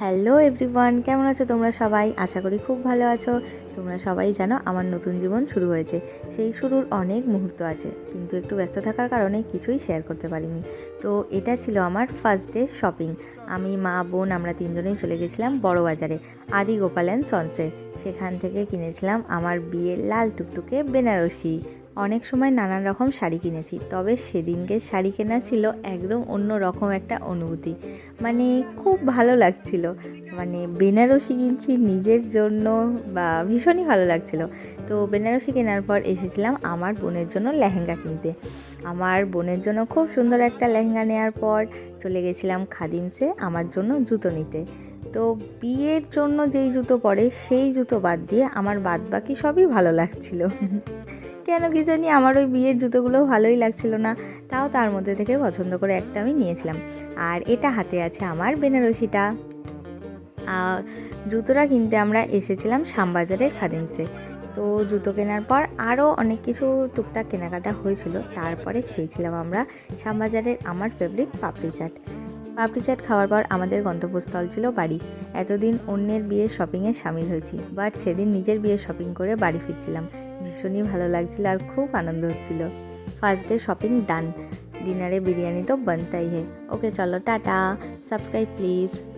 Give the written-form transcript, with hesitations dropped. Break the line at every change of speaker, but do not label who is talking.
Hello everyone, কেমন আছো তোমরা সবাই? আশা করি খুব ভালো আছো। তোমরা সবাই জানো আমার নতুন জীবন শুরু হয়েছে। সেই শুরুর অনেক মুহূর্ত আছে, কিন্তু একটু ব্যস্ত থাকার কারণে কিছুই শেয়ার করতে পারিনি। তো এটা ছিল আমার ফার্স্ট ডে শপিং। আমি, মা, বোন আমরা তিনজনেই চলে গেছিলাম বড় বাজারে, আদি গোপাল অ্যান্ড সন্সে। সেখান থেকে কিনেছিলাম আমার বিয়ের লাল টুকটুকে বেনারসি। অনেক সময় নানান রকম শাড়ি কিনেছি, তবে সেদিনকে শাড়ি কেনা ছিল একদম অন্য রকম একটা অনুভূতি। মানে খুব ভালো লাগছিল। মানে বেনারসি কিনছি নিজের জন্য, বা ভীষণই ভালো লাগছিল। তো বেনারসি কেনার পর এসেছিলাম আমার বোনের জন্য লেহেঙ্গা কিনতে। আমার বোনের জন্য খুব সুন্দর একটা লেহেঙ্গা নেওয়ার পর চলে গেছিলাম খাদিমসে আমার জন্য জুতো নিতে। তো বিয়ের জন্য যেই জুতো পরে সেই জুতো বাদ দিয়ে আমার বাদ বাকি সবই ভালো লাগছিল। কেন কি জানি আমার ওই বিয়ের জুতোগুলো ভালোই লাগছিল না, তাও তার মধ্যে থেকে পছন্দ করে একটা আমি নিয়েছিলাম। আর এটা হাতে আছে আমার বেনারসিটা। জুতোটা কিনতে আমরা এসেছিলাম শ্যামবাজারের খাদিমসে। তো জুতো কেনার পর আরও অনেক কিছু টুকটাক কেনাকাটা হয়েছিল, তারপরে খেয়েছিলাম আমরা শ্যামবাজারের আমার ফেভারিট পাপড়ি চাট। পাপড়ি চাট খাওয়ার পর আমাদের গন্তব্যস্থল ছিল বাড়ি। এতদিন অন্যের বিয়ের শপিংয়ে সামিল হয়েছি, বাট সেদিন নিজের বিয়ের শপিং করে বাড়ি ফিরছিলাম। ভীষণই ভালো লাগছিল আর খুব আনন্দ হচ্ছিল। ফার্স্ট ডে শপিং ডান। ডিনারে বিরিয়ানি তো বানতাই হে। ওকে চলো, টাটা। Subscribe please.